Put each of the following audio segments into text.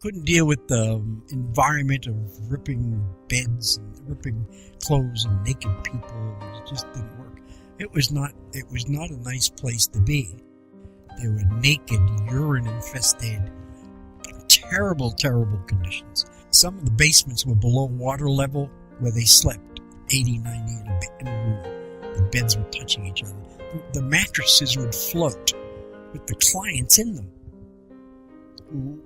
couldn't deal with the environment of ripping beds and ripping clothes and naked people. It just didn't work. It was not a nice place to be. They were naked, urine-infested, terrible, terrible conditions. Some of the basements were below water level where they slept, 80, 90 in a room. The beds were touching each other. The mattresses would float with the clients in them, who,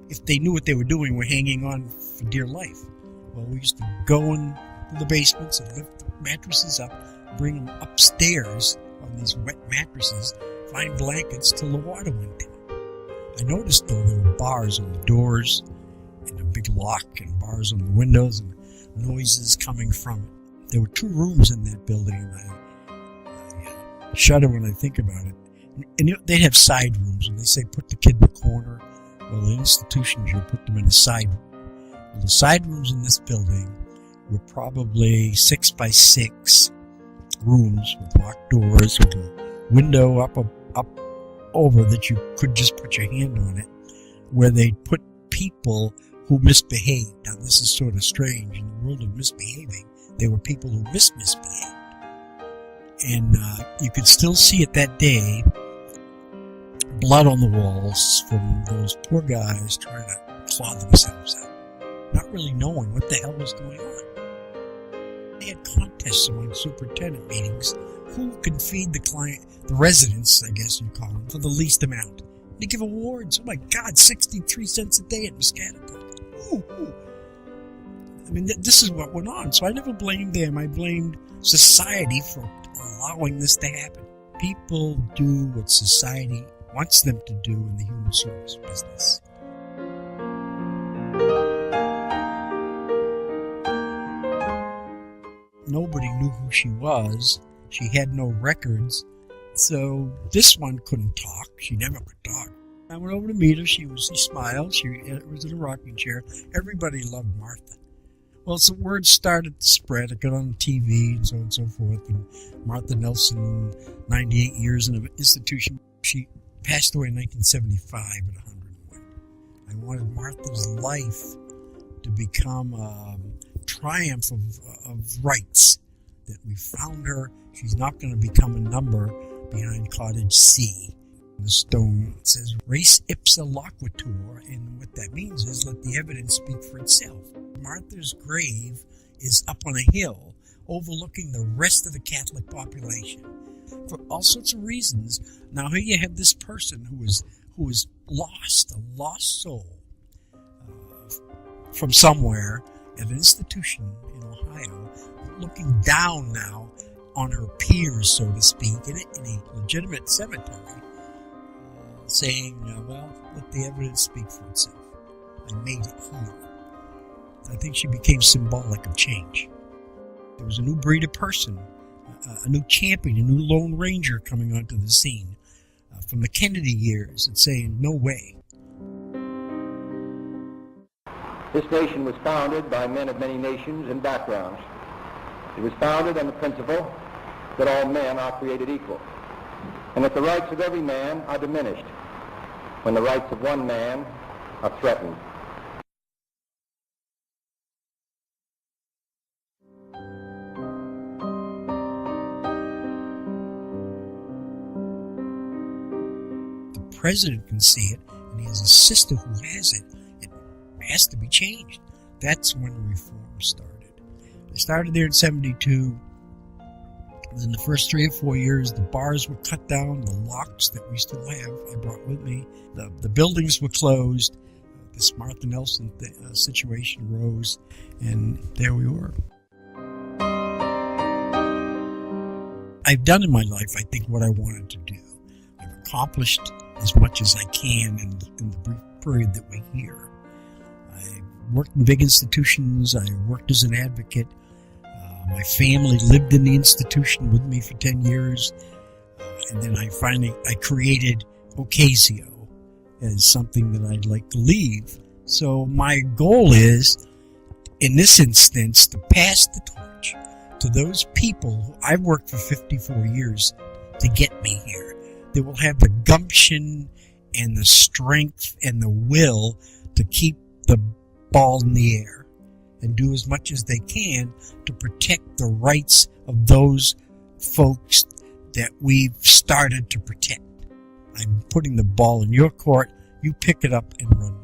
if they knew what they were doing, were hanging on for dear life. Well, we used to go into the basements and lift the mattresses up, bring them upstairs on these wet mattresses, find blankets till the water went down. I noticed, though, there were bars on the doors and a big lock and bars on the windows and noises coming from it. There were 2 rooms in that building, and I shudder when I think about it. And they'd have side rooms, and they say put the kid in the corner. Well, in institutions, you put them in a side room. Well, the side rooms in this building were probably 6 by 6 rooms with locked doors with a window up over that you could just put your hand on it, where they put people who misbehaved. Now, this is sort of strange. In the world of misbehaving, there were people who misbehaved. And you could still see it that day, blood on the walls from those poor guys trying to claw themselves out, not really knowing what the hell was going on. They had contests among superintendent meetings. Who can feed the residents, I guess you call them, for the least amount? They give awards. Oh my God, 63 cents a day at Muscatatuck. Ooh. I mean, this is what went on. So I never blamed them. I blamed society for allowing this to happen. People do what society wants them to do in the human service business. Nobody knew who she was. She had no records. So this one couldn't talk. She never could talk. I went over to meet her. She smiled. She was in a rocking chair. Everybody loved Martha. Well, so word started to spread. It got on TV and so on and so forth. And Martha Nelson, 98 years in an institution. She passed away in 1975 at 101. I wanted Martha's life to become a triumph of rights. That we found her. She's not going to become a number behind Cottage C. The stone says res ipsa loquitur, and what that means is let the evidence speak for itself. Martha's grave is up on a hill overlooking the rest of the Catholic population for all sorts of reasons. Now here you have this person who was lost, a lost soul from somewhere at an institution in Ohio, looking down now on her peers, so to speak, in a legitimate cemetery, saying, well, let the evidence speak for itself. I made it here. I think she became symbolic of change. There was a new breed of person, a new champion, a new Lone Ranger coming onto the scene from the Kennedy years and saying, no way. This nation was founded by men of many nations and backgrounds. It was founded on the principle that all men are created equal, and that the rights of every man are diminished when the rights of one man are threatened. The president can see it, and he has a sister who has it. It has to be changed. That's when reform started. I started there in 72. In the first 3 or 4 years, the bars were cut down, the locks that we still have, I brought with me. The buildings were closed. This Martha Nelson situation arose, and there we were. I've done in my life, I think, what I wanted to do. I've accomplished as much as I can in the brief period that we're here. I worked in big institutions. I worked as an advocate. My family lived in the institution with me for 10 years. And then I created Ocasio as something that I'd like to leave. So my goal is, in this instance, to pass the torch to those people who I've worked for 54 years to get me here. They will have the gumption and the strength and the will to keep the ball in the air and do as much as they can to protect the rights of those folks that we've started to protect. I'm putting the ball in your court. You pick it up and run